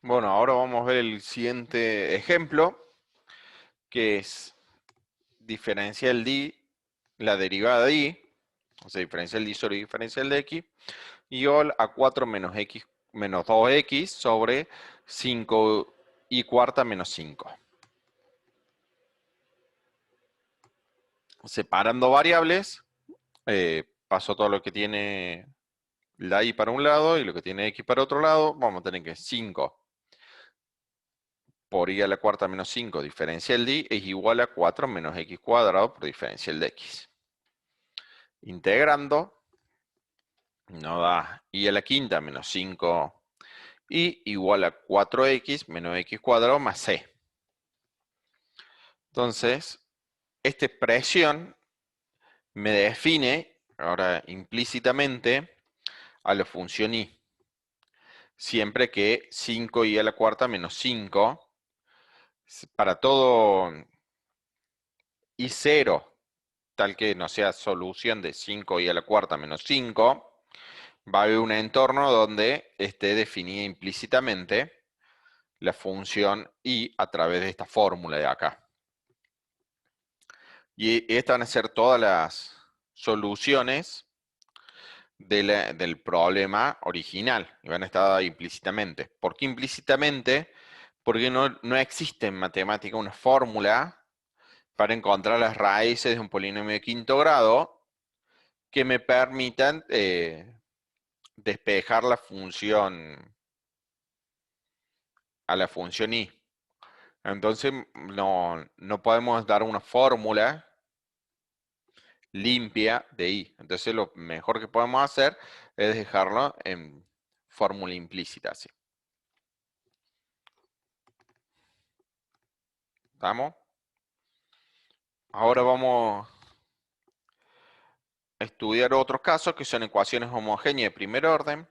Bueno, ahora vamos a ver el siguiente ejemplo, que es diferencial de la derivada de y, o sea, diferencial de y sobre diferencial de x, igual a 4 menos x menos 2x sobre 5 y cuarta menos 5. Separando variables, paso todo lo que tiene la y para un lado y lo que tiene x para otro lado. Vamos a tener que 5 por y a la cuarta menos 5 diferencial de y es igual a 4 menos x cuadrado por diferencial de x. Integrando, nos da y a la quinta menos 5 y igual a 4x menos x cuadrado más c. Entonces, esta expresión me define ahora implícitamente a la función y. Siempre que 5y a la cuarta menos 5, para todo y 0, tal que no sea solución de 5y a la cuarta menos 5, va a haber un entorno donde esté definida implícitamente la función y a través de esta fórmula de acá. Y estas van a ser todas las soluciones del problema original y van a estar implícitamente. ¿Por qué implícitamente? Porque no existe en matemática una fórmula para encontrar las raíces de un polinomio de quinto grado que me permitan despejar la función a la función y. Entonces no podemos dar una fórmula limpia de y. Entonces lo mejor que podemos hacer es dejarlo en fórmula implícita, así. ¿Estamos? Ahora vamos a estudiar otros casos que son ecuaciones homogéneas de primer orden.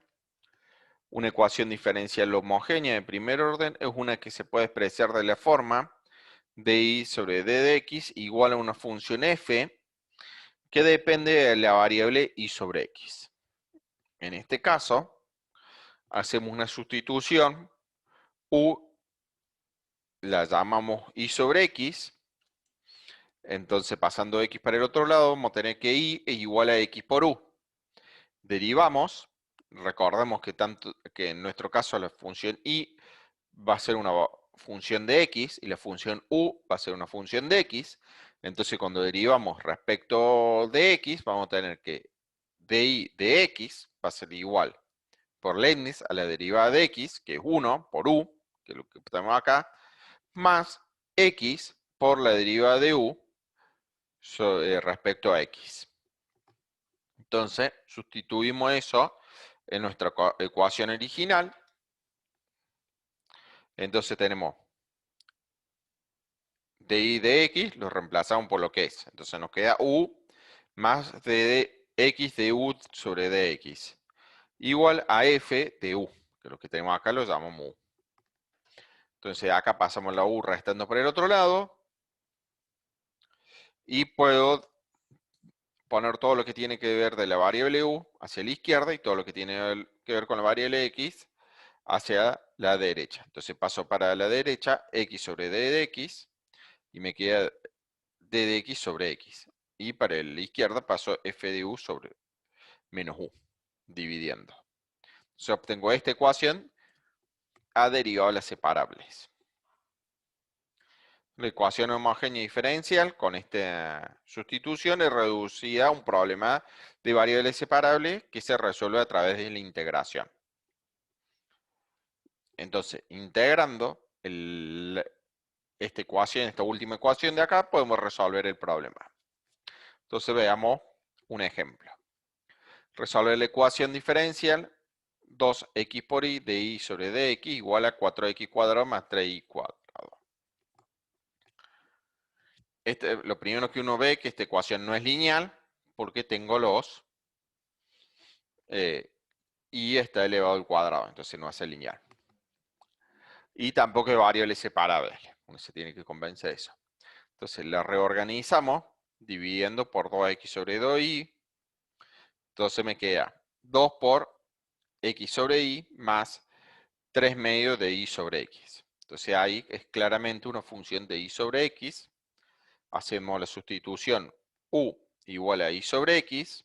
Una ecuación diferencial homogénea de primer orden es una que se puede expresar de la forma dy sobre d de x igual a una función f que depende de la variable y sobre x. En este caso, hacemos una sustitución, u la llamamos y sobre x, entonces pasando x para el otro lado, vamos a tener que y es igual a x por u. Derivamos, recordemos que en nuestro caso la función y va a ser una función de x y la función u va a ser una función de x. Entonces cuando derivamos respecto de x, vamos a tener que dy de x va a ser igual por Leibniz a la derivada de x, que es 1 por u, que es lo que tenemos acá, más x por la derivada de u respecto a x. Entonces sustituimos eso en nuestra ecuación original. Entonces tenemos dy de x, lo reemplazamos por lo que es. Entonces nos queda u más de x de u sobre dx igual a f de u, que lo que tenemos acá lo llamamos u. Entonces acá pasamos la u restando por el otro lado y puedo poner todo lo que tiene que ver de la variable u hacia la izquierda y todo lo que tiene que ver con la variable x hacia la derecha. Entonces paso para la derecha x sobre d de x y me queda d de x sobre x. Y para la izquierda paso f de u sobre menos u, dividiendo. Entonces obtengo esta ecuación a derivado de las separables. La ecuación homogénea diferencial con esta sustitución es reducida a un problema de variables separables que se resuelve a través de la integración. Entonces, integrando esta última ecuación de acá, podemos resolver el problema. Entonces veamos un ejemplo. Resolver la ecuación diferencial 2x por y de y sobre dx igual a 4x cuadrado más 3y cuadrado. Lo primero que uno ve es que esta ecuación no es lineal porque tengo los y está elevado al cuadrado, entonces no es lineal. Y tampoco hay variables separables, uno se tiene que convencer de eso. Entonces la reorganizamos dividiendo por 2x sobre 2y, entonces me queda 2 por x sobre y más 3 medios de y sobre x. Entonces ahí es claramente una función de y sobre x. Hacemos la sustitución u igual a y sobre x.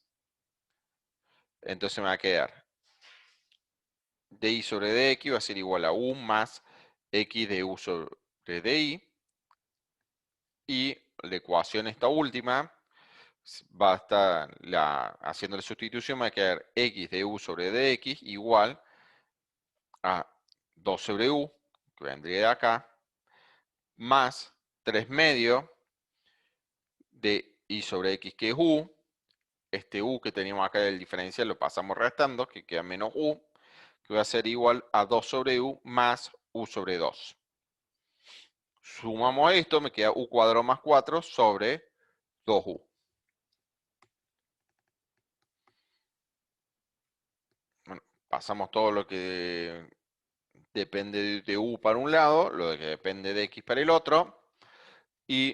Entonces me va a quedar dy sobre dx va a ser igual a u más x de u sobre dy. Y la ecuación esta última va a estar haciendo la sustitución, me va a quedar x de u sobre dx igual a 2 sobre u, que vendría de acá, más 3 medios de y sobre x, que es u. Este u que teníamos acá del diferencial lo pasamos restando, que queda menos u, que va a ser igual a 2 sobre u más u sobre 2. Sumamos esto, me queda u cuadrado más 4 sobre 2u. Bueno, pasamos todo lo que depende de u para un lado, lo que depende de x para el otro, y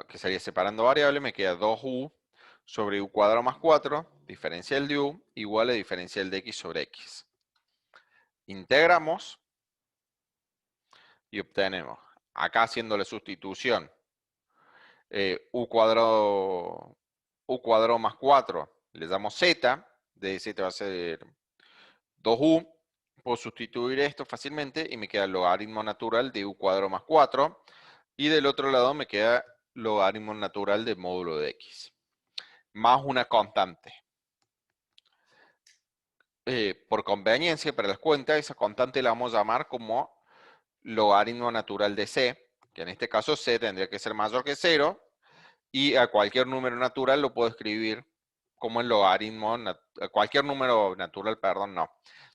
que sería separando variables, me queda 2u sobre u cuadrado más 4, diferencial de u, igual a diferencial de x sobre x. Integramos y obtenemos, acá haciendo la sustitución, u cuadrado más 4, le damos z, de z va a ser 2u, puedo sustituir esto fácilmente y me queda el logaritmo natural de u cuadrado más 4, y del otro lado me queda logaritmo natural de módulo de x, más una constante. Por conveniencia, para las cuentas, esa constante la vamos a llamar como logaritmo natural de c, que en este caso c tendría que ser mayor que 0, y a cualquier número natural lo puedo escribir como el logaritmo, a cualquier número natural, perdón, no.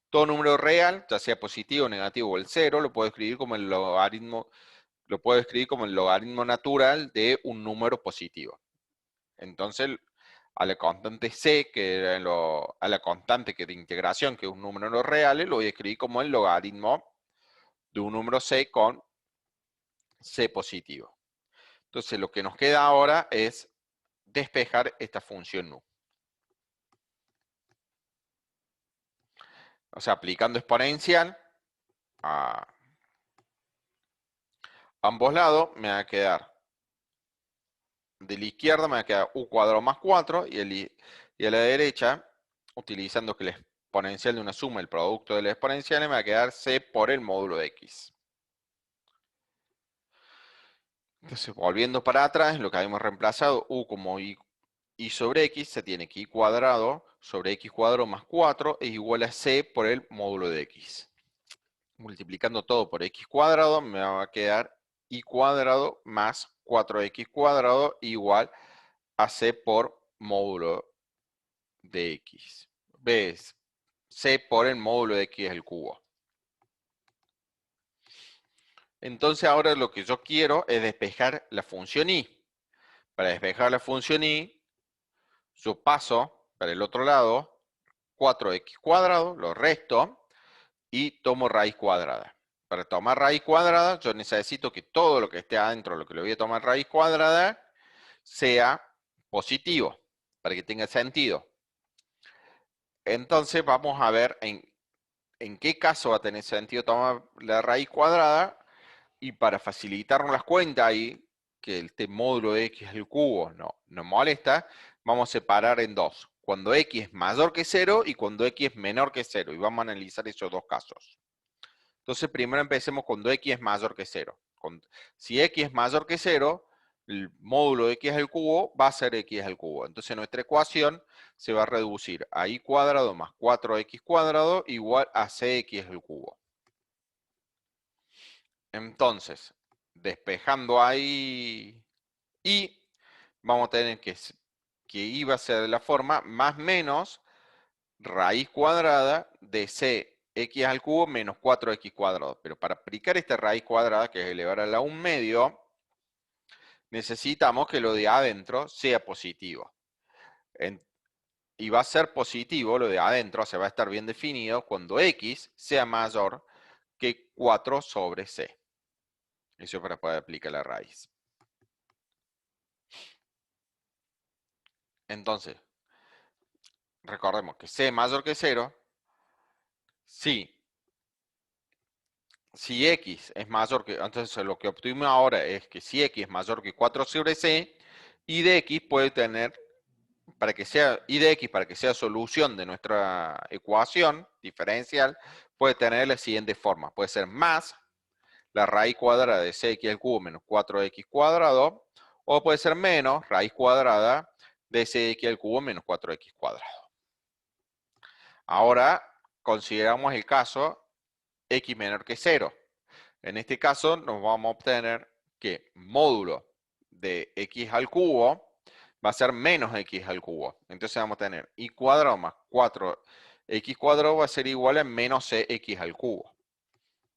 Todo número real, ya sea positivo, negativo o el 0, lo puedo escribir como el logaritmo, lo puedo escribir como el logaritmo natural de un número positivo. Entonces, a la constante c, a la constante que de integración, que es un número no real, lo voy a escribir como el logaritmo de un número c con c positivo. Entonces, lo que nos queda ahora es despejar esta función nu. O sea, aplicando exponencial a ambos lados, me va a quedar, de la izquierda me va a quedar u cuadrado más 4 y a la derecha, utilizando que el exponencial de una suma, el producto de las exponenciales, me va a quedar c por el módulo de x. Entonces, volviendo para atrás, lo que habíamos reemplazado, u como y sobre x, se tiene que y cuadrado sobre x cuadrado más 4 es igual a c por el módulo de x. Multiplicando todo por x cuadrado, me va a quedar y cuadrado más 4x cuadrado igual a c por módulo de x. ¿Ves? C por el módulo de x al cubo. Entonces ahora lo que yo quiero es despejar la función y. Para despejar la función y, yo paso para el otro lado 4x cuadrado, lo resto y tomo raíz cuadrada. Para tomar raíz cuadrada, yo necesito que todo lo que esté adentro, lo que le voy a tomar raíz cuadrada, sea positivo, para que tenga sentido. Entonces vamos a ver en qué caso va a tener sentido tomar la raíz cuadrada, y para facilitarnos las cuentas ahí, que este módulo de x al cubo no nos molesta, vamos a separar en dos. Cuando x es mayor que 0 y cuando x es menor que 0. Y vamos a analizar esos dos casos. Entonces primero empecemos cuando x es mayor que 0. Si x es mayor que 0, el módulo de x al cubo va a ser x al cubo. Entonces nuestra ecuación se va a reducir a y cuadrado más 4x cuadrado igual a cx al cubo. Entonces, despejando ahí y, vamos a tener que y va a ser de la forma más menos raíz cuadrada de cx al cubo menos 4x cuadrado. Pero para aplicar esta raíz cuadrada, que es elevar a la 1 medio, necesitamos que lo de adentro sea positivo. Y va a ser positivo lo de adentro, se va a estar bien definido cuando x sea mayor que 4 sobre c. Eso para poder aplicar la raíz. Entonces, recordemos que c mayor que 0, si si x es mayor que, entonces lo que obtuvimos ahora es que si x es mayor que 4 sobre c, y de x puede tener, para que sea, y de x para que sea solución de nuestra ecuación diferencial, puede tener la siguiente forma. Puede ser más la raíz cuadrada de cx al cubo menos 4x cuadrado, o puede ser menos raíz cuadrada de cx al cubo menos 4x cuadrado. Ahora consideramos el caso x menor que 0. En este caso nos vamos a obtener que módulo de x al cubo va a ser menos x al cubo. Entonces vamos a tener y cuadrado más 4x cuadrado va a ser igual a menos cx al cubo.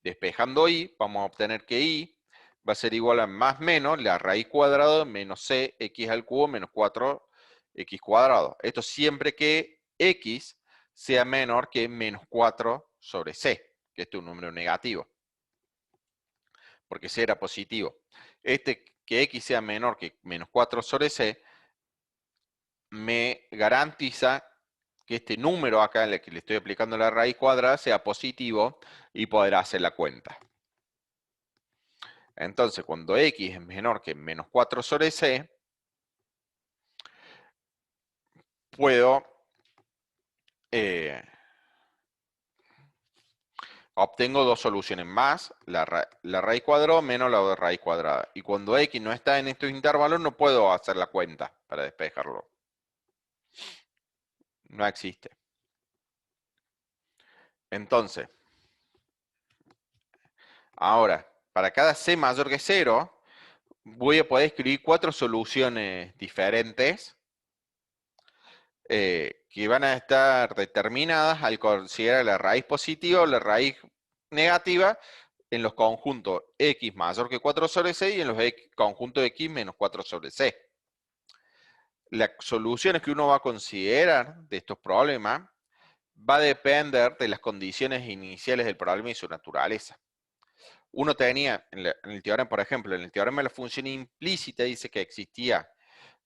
Despejando y, vamos a obtener que y va a ser igual a más menos la raíz cuadrada de menos cx al cubo menos 4x cuadrado. Esto siempre que x sea menor que menos 4 sobre c, que este es un número negativo, porque c era positivo. Que x sea menor que menos 4 sobre c me garantiza que este número acá en el que le estoy aplicando la raíz cuadrada sea positivo y poder hacer la cuenta. Entonces, cuando x es menor que menos 4 sobre c, puedo obtengo dos soluciones, más la raíz cuadrada menos la raíz cuadrada. Y cuando x no está en estos intervalos, no puedo hacer la cuenta para despejarlo. No existe. Entonces, ahora, para cada c mayor que 0, voy a poder escribir cuatro soluciones diferentes que van a estar determinadas al considerar la raíz positiva o la raíz negativa en los conjuntos x mayor que 4 sobre c y en los conjuntos x menos 4 sobre c. Las soluciones que uno va a considerar de estos problemas va a depender de las condiciones iniciales del problema y su naturaleza. Uno tenía, en el teorema, por ejemplo, en el teorema de la función implícita dice que existía,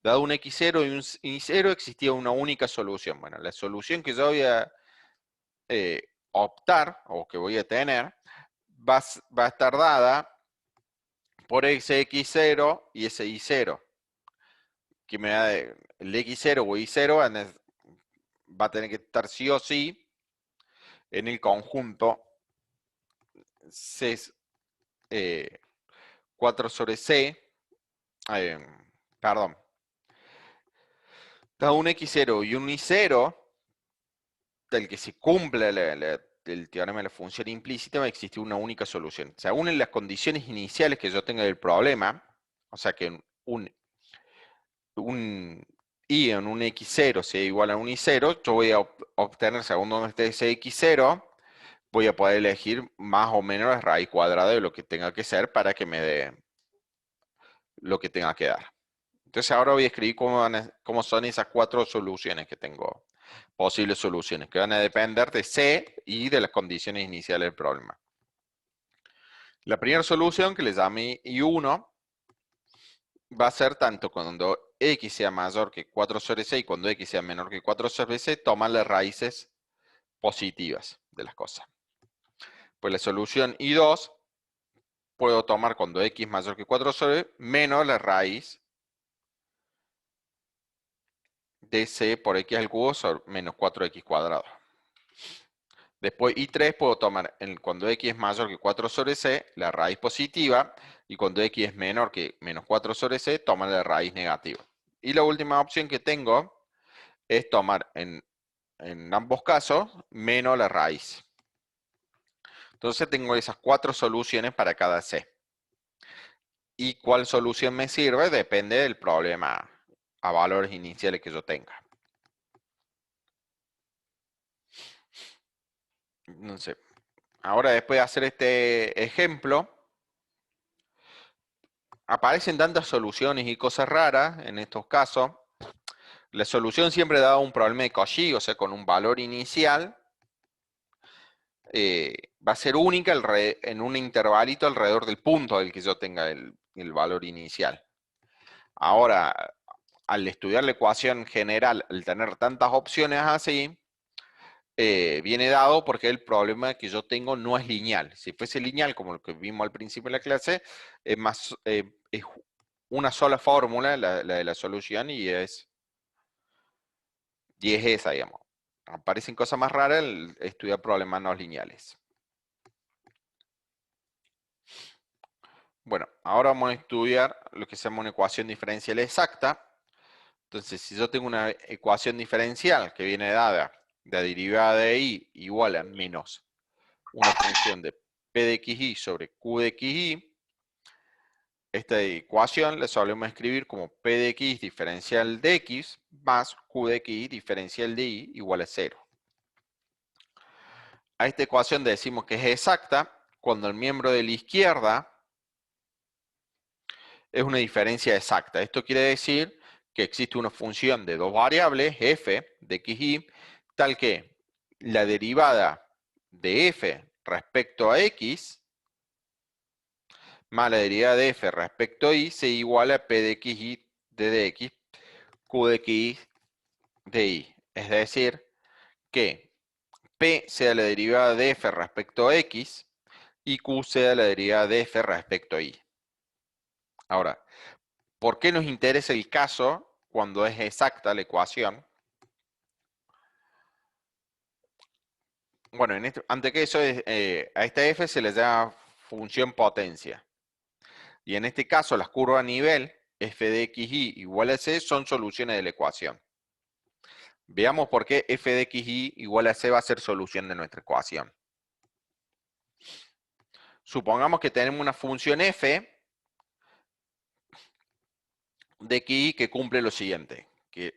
dado un x0 y un y0, existía una única solución. Bueno, la solución que yo voy a optar, o que voy a tener, va a estar dada por ese x0 y ese y0, que me da el x0 o y0 va a tener que estar sí o sí en el conjunto C, 4 sobre C, eh, perdón, da un x0 y un y0, del que se cumple el teorema de la función implícita, va a existir una única solución. Según las condiciones iniciales que yo tenga del problema, o sea que un y en un x0 sea igual a un y0, yo voy a obtener, según donde esté ese x0, voy a poder elegir más o menos la raíz cuadrada de lo que tenga que ser para que me dé lo que tenga que dar. Entonces ahora voy a escribir cómo son esas cuatro soluciones que tengo, posibles soluciones, que van a depender de C y de las condiciones iniciales del problema. La primera solución, que le llamé I1, va a ser tanto cuando x sea mayor que 4 sobre c y cuando x sea menor que 4 sobre c, toma las raíces positivas de las cosas. Pues la solución I2 puedo tomar cuando x mayor que 4 sobre menos la raíz de c por x al cubo sobre menos 4x cuadrado. Después I3 puedo tomar cuando x es mayor que 4 sobre c la raíz positiva y cuando x es menor que menos 4 sobre c toma la raíz negativa. Y la última opción que tengo es tomar en ambos casos menos la raíz. Entonces tengo esas cuatro soluciones para cada c. Y cuál solución me sirve depende del problema a valores iniciales que yo tenga. No sé. Ahora, después de hacer este ejemplo, aparecen tantas soluciones y cosas raras en estos casos. La solución siempre da un problema de Cauchy, o sea, con un valor inicial, va a ser única en un intervalito alrededor del punto del que yo tenga el valor inicial. Ahora, al estudiar la ecuación general, al tener tantas opciones así, viene dado porque el problema que yo tengo no es lineal. Si fuese lineal, como lo que vimos al principio de la clase, es una sola fórmula, la de la solución, y es esa, digamos. Aparecen cosas más raras al estudiar problemas no lineales. Bueno, ahora vamos a estudiar lo que se llama una ecuación diferencial exacta. Entonces, si yo tengo una ecuación diferencial que viene dada de la derivada de y igual a menos una función de p de xy sobre q de xy, esta ecuación la solemos escribir como p de x diferencial de x más q de x diferencial de y igual a 0. A esta ecuación decimos que es exacta cuando el miembro de la izquierda es una diferencia exacta. Esto quiere decir que existe una función de dos variables, f de xy, tal que la derivada de f respecto a x más la derivada de f respecto a y se iguala a p de xy de dx, q de xy de y. Es decir, que p sea la derivada de f respecto a x y q sea la derivada de f respecto a y. Ahora, ¿por qué nos interesa el caso cuando es exacta la ecuación? Bueno, antes que eso, a esta f se le llama función potencia. Y en este caso, las curvas a nivel f de xy igual a c son soluciones de la ecuación. Veamos por qué f de xy igual a c va a ser solución de nuestra ecuación. Supongamos que tenemos una función f de xy que cumple lo siguiente, que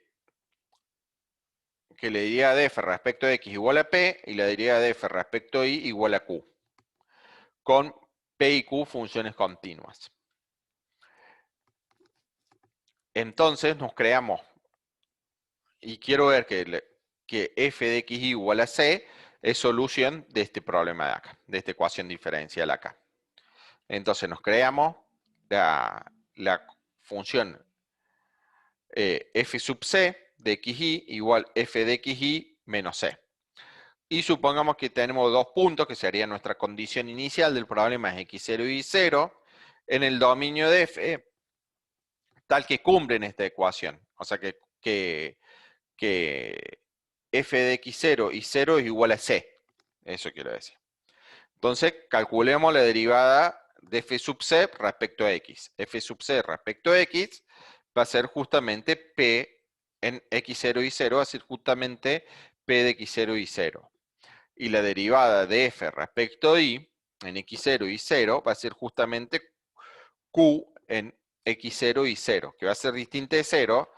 la derivada de f respecto a x igual a p y la derivada de f respecto a y igual a q, con p y q funciones continuas. Entonces nos creamos, y quiero ver que f de xy igual a c es solución de este problema de acá, de esta ecuación diferencial acá. Entonces nos creamos la función f sub c de xy igual f de xy menos c. Y supongamos que tenemos dos puntos, que sería nuestra condición inicial del problema es x0 y y0, en el dominio de f, tal que cumplen esta ecuación. O sea que f de x0 y 0 es igual a c. Eso quiero decir. Entonces, calculemos la derivada de f sub c respecto a x. F sub c respecto a x va a ser justamente p en x0 y 0, va a ser justamente p de x0 y 0. Y la derivada de f respecto a y en x0 y 0 va a ser justamente q en x0 y 0, que va a ser distinta de 0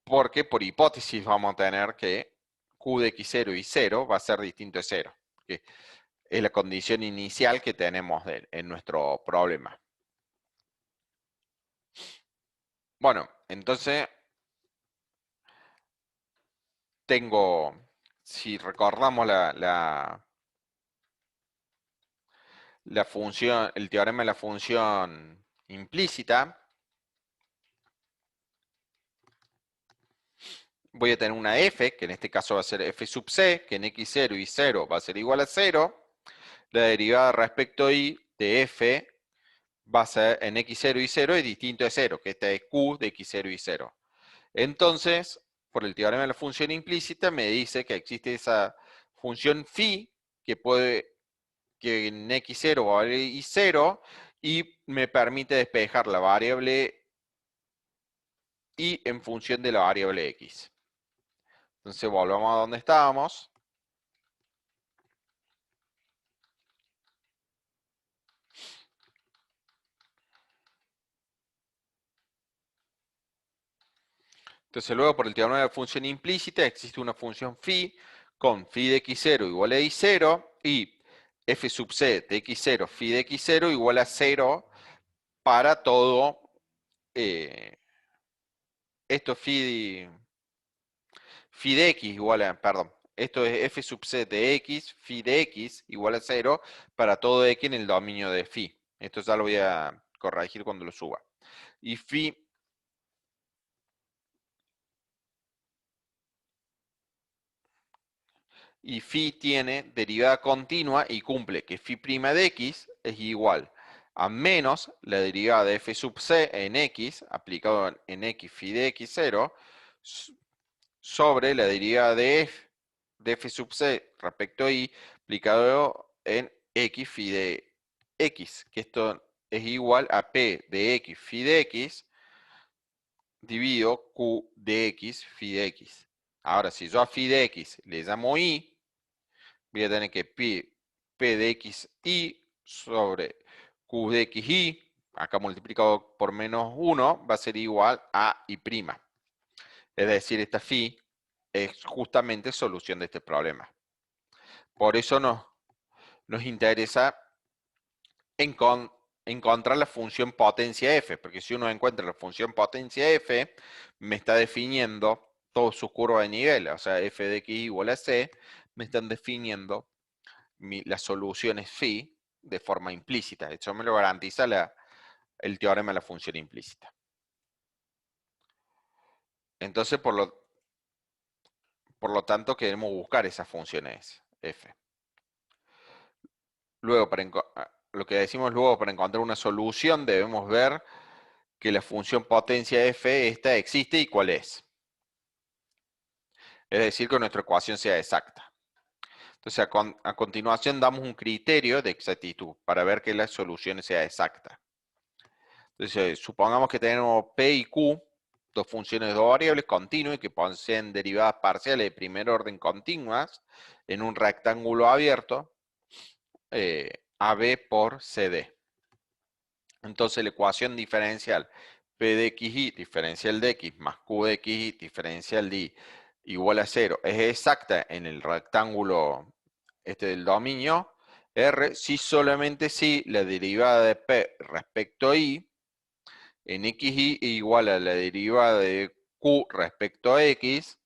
porque por hipótesis vamos a tener que q de x0 y 0 va a ser distinto de 0, que es la condición inicial que tenemos en nuestro problema. Bueno, entonces tengo, si recordamos la función, el teorema de la función implícita, voy a tener una f, que en este caso va a ser f sub c, que en x0 y 0 va a ser igual a 0. La derivada respecto a y de f va a ser en x0 y 0 es distinto de 0, que esta es q de x0 y 0. Entonces, por el teorema de la función implícita, me dice que existe esa función phi que en x0 va a valer y0 y me permite despejar la variable y en función de la variable x. Entonces volvamos a donde estábamos. Entonces luego por el teorema de la función implícita existe una función phi con phi de x0 igual a y0 y f sub c de x0 phi de x0 igual a 0 para todo esto phi de x igual a, perdón, esto es f sub c de x, phi de x igual a 0 para todo x en el dominio de phi. Esto ya lo voy a corregir cuando lo suba. Y phi y phi tiene derivada continua y cumple que phi' de x es igual a menos la derivada de f sub c en x, aplicado en x phi de x0, sobre la derivada de f sub c respecto a y, aplicado en x phi de x, que esto es igual a p de x phi de x dividido q de x phi de x. Ahora, si yo a phi de x le llamo y, voy a tener que p de x y sobre q de x y, acá multiplicado por menos 1, va a ser igual a y'. Es decir, esta phi es justamente solución de este problema. Por eso nos interesa encontrar la función potencia f, porque si uno encuentra la función potencia f, me está definiendo toda su curva de nivel, o sea, f de x igual a c, me están definiendo las soluciones phi de forma implícita. Eso me lo garantiza el teorema de la función implícita. Entonces, por lo tanto, queremos buscar esas funciones f. Luego, lo que decimos luego, para encontrar una solución, debemos ver que la función potencia f esta existe y cuál es. Es decir, que nuestra ecuación sea exacta. Entonces, a continuación damos un criterio de exactitud para ver que la solución sea exacta. Entonces, supongamos que tenemos P y Q, dos funciones de dos variables continuas que poseen derivadas parciales de primer orden continuas en un rectángulo abierto, AB por CD. Entonces, la ecuación diferencial P de xy diferencial de x más Q de xy diferencial de y igual a 0 es exacta en el rectángulo del dominio R si solamente si la derivada de P respecto a y en xy es igual a la derivada de Q respecto a x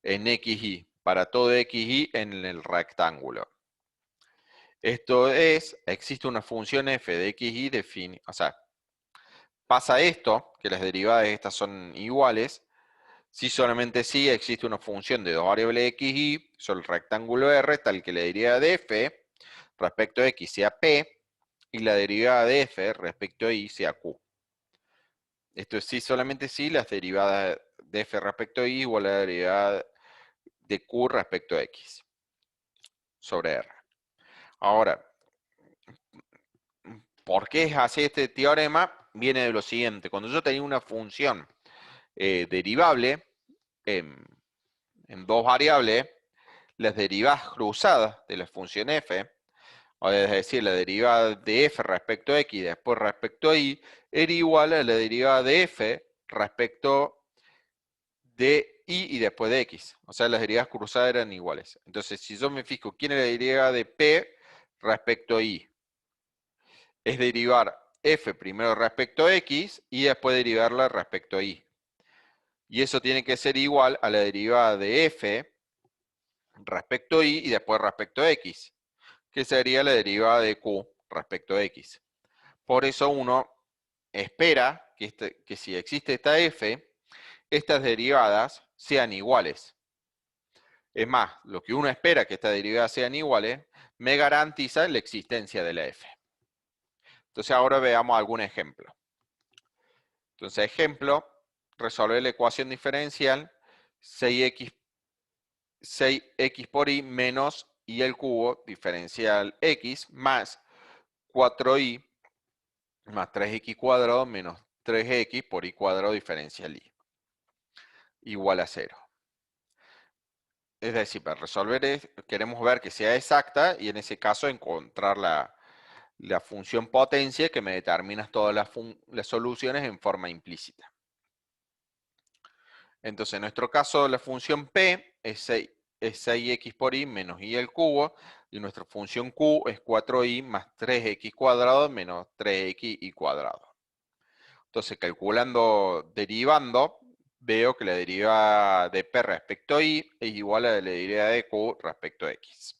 en xy, para todo xy en el rectángulo. Esto es, existe una función f de xy definida, o sea, pasa esto, que las derivadas de estas son iguales, si solamente si existe una función de dos variables x y sobre el rectángulo R, tal que la derivada de f respecto a x sea p y la derivada de f respecto a y sea q. Esto es si solamente si las derivadas de f respecto a y igual a la derivada de q respecto a x sobre R. Ahora, ¿por qué es así este teorema? Viene de lo siguiente. Cuando yo tenía una función derivable en dos variables, las derivadas cruzadas de la función f, o es decir, la derivada de f respecto a x y después respecto a y, era igual a la derivada de f respecto de y después de x. O sea, las derivadas cruzadas eran iguales. Entonces, si yo me fijo quién es la derivada de p respecto a y, es derivar f primero respecto a x y después derivarla respecto a y. Y eso tiene que ser igual a la derivada de f respecto a y después respecto a x, que sería la derivada de q respecto a x. Por eso uno espera que si existe esta f, estas derivadas sean iguales. Es más, lo que uno espera que estas derivadas sean iguales, me garantiza la existencia de la f. Entonces ahora veamos algún ejemplo. Entonces, ejemplo, resolver la ecuación diferencial 6x por y menos y al cubo diferencial x más 4y más 3x cuadrado menos 3x por y cuadrado diferencial y igual a 0. Es decir, para resolver queremos ver que sea exacta y en ese caso encontrar la función potencia que me determina todas las soluciones en forma implícita. Entonces, en nuestro caso, la función p es 6x por y menos y al cubo, y nuestra función q es 4y más 3x cuadrado menos 3x y cuadrado. Entonces, calculando, derivando, veo que la derivada de p respecto a y es igual a la derivada de q respecto a x.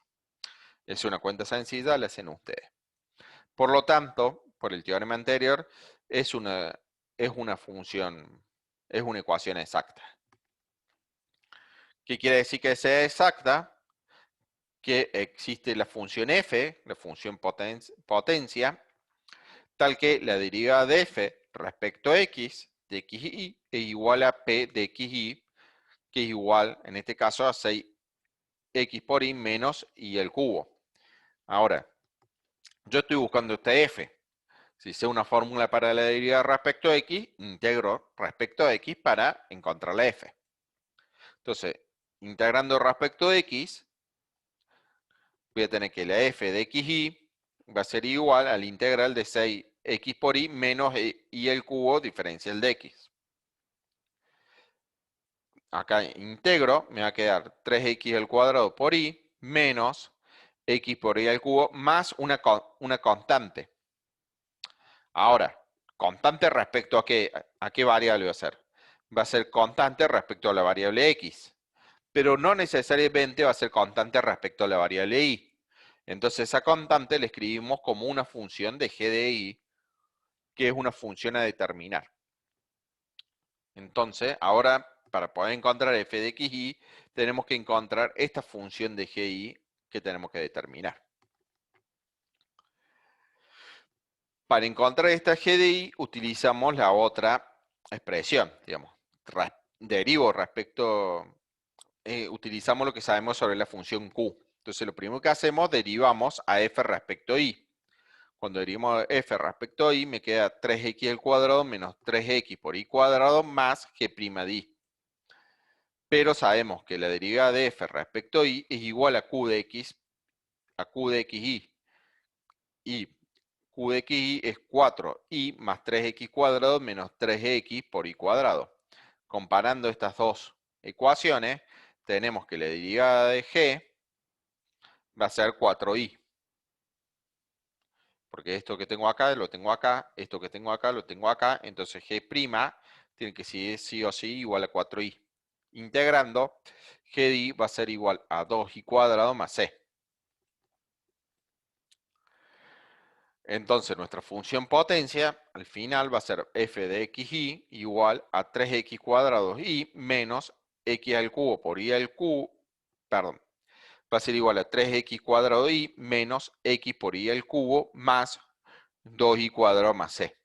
Es una cuenta sencilla, la hacen ustedes. Por lo tanto, por el teorema anterior, es una función, es una ecuación exacta. ¿Qué quiere decir que sea exacta? que existe la función f, la función potencia, tal que la derivada de f respecto a x de x y y es igual a p de x y, que es igual, en este caso, a 6x por y menos y al cubo. Ahora, yo estoy buscando esta f. Si sé una fórmula para la derivada respecto a x, integro respecto a x para encontrar la f. Entonces, integrando respecto a x, voy a tener que la f de xy va a ser igual a la integral de 6x por y menos y al cubo diferencial de x. Acá integro, me va a quedar 3x al cuadrado por y menos x por y al cubo más una constante. Ahora, constante respecto a qué variable va a ser. Va a ser constante respecto a la variable x, pero no necesariamente va a ser constante respecto a la variable y. Entonces esa constante la escribimos como una función de g de y, que es una función a determinar. Entonces, ahora para poder encontrar f de xy, tenemos que encontrar esta función de gi que tenemos que determinar. Para encontrar esta g de y, utilizamos la otra expresión, digamos. Derivo respecto, utilizamos lo que sabemos sobre la función q. Entonces, lo primero que hacemos, derivamos a f respecto a y. Cuando derivamos f respecto a y, me queda 3x al cuadrado menos 3x por y cuadrado más g' de y. Pero sabemos que la derivada de f respecto a y es igual a q de xy. Y q de xy es 4y más 3x cuadrado menos 3x por y cuadrado. Comparando estas dos ecuaciones, tenemos que la derivada de g va a ser 4y. Porque esto que tengo acá, lo tengo acá, esto que tengo acá, lo tengo acá, entonces g' tiene que ser sí o sí igual a 4y. Integrando, g de y va a ser igual a 2y cuadrado más c. Entonces nuestra función potencia al final va a ser f de xy igual a 3x cuadrado y menos x al cubo por y al cubo, perdón, va a ser igual a 3x cuadrado y menos x por y al cubo más 2y cuadrado más c.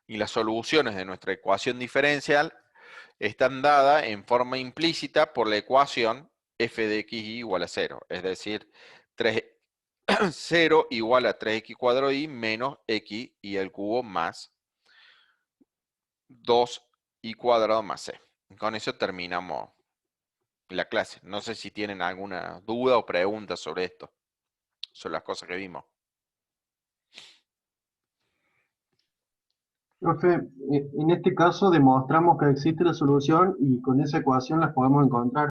Y las soluciones de nuestra ecuación diferencial están dadas en forma implícita por la ecuación f de xy igual a 0, es decir, 0 igual a 3x cuadrado y menos x y al cubo más 2y cuadrado más c. Con eso terminamos la clase. No sé si tienen alguna duda o pregunta sobre esto, sobre las cosas que vimos. Profe, en este caso demostramos que existe la solución y con esa ecuación las podemos encontrar.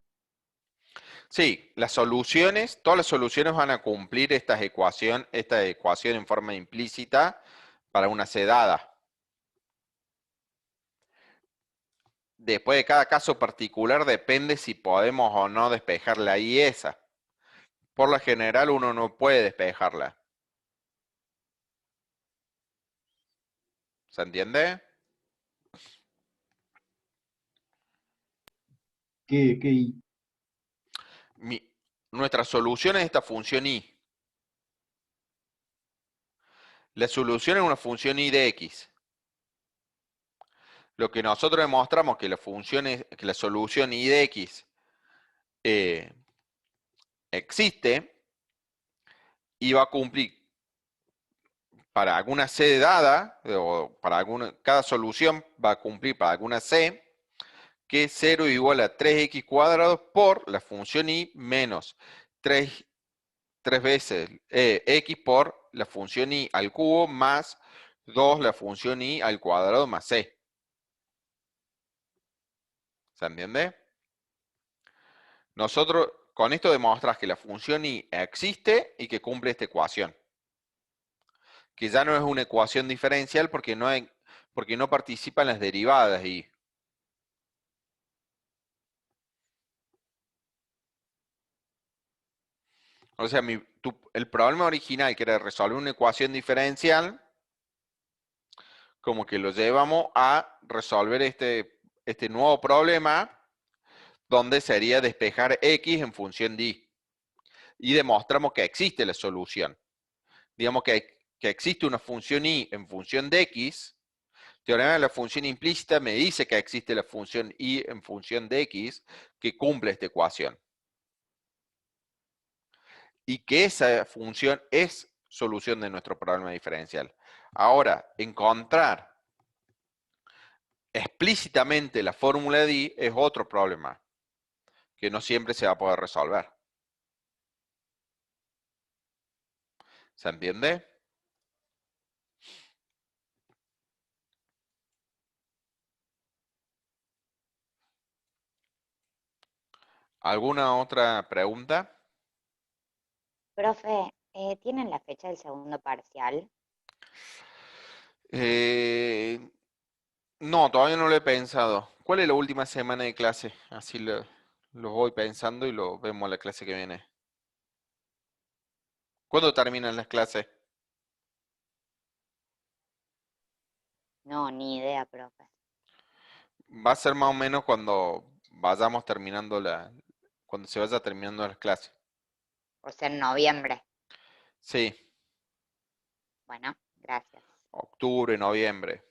Sí, las soluciones, todas las soluciones van a cumplir esta ecuación en forma implícita para una c dada. Después de cada caso particular depende si podemos o no despejar la y esa. Por lo general uno no puede despejarla. ¿Se entiende? Que Nuestra solución es esta función y. La solución es una función y de x. Lo que nosotros demostramos que que la solución y de x eh, existe y va a cumplir para alguna c dada, o para cada solución va a cumplir para alguna c, que es 0 igual a 3x cuadrado por la función y menos 3 veces x por la función y al cubo más 2 la función y al cuadrado más c. ¿Se entiende? Nosotros con esto demostramos que la función y existe y que cumple esta ecuación. Que ya no es una ecuación diferencial porque no participan las derivadas y. O sea, el problema original que era resolver una ecuación diferencial, como que lo llevamos a resolver este nuevo problema donde sería despejar x en función de y. y demostramos que existe la solución. Digamos que existe una función y en función de x. Teorema de la función implícita me dice que existe la función y en función de x que cumple esta ecuación. Y que esa función es solución de nuestro problema diferencial. Ahora, encontrar explícitamente la fórmula de I es otro problema que no siempre se va a poder resolver. ¿Se entiende? ¿Alguna otra pregunta? Profe, ¿tienen la fecha del segundo parcial? Eh, no, todavía no lo he pensado. ¿Cuál es la última semana de clase? Así lo voy pensando y lo vemos la clase que viene. ¿Cuándo terminan las clases? No, ni idea, profe. Va a ser más o menos cuando vayamos terminando cuando se vaya terminando las clases. O sea, en noviembre. Sí, Bueno, gracias. octubre, noviembre.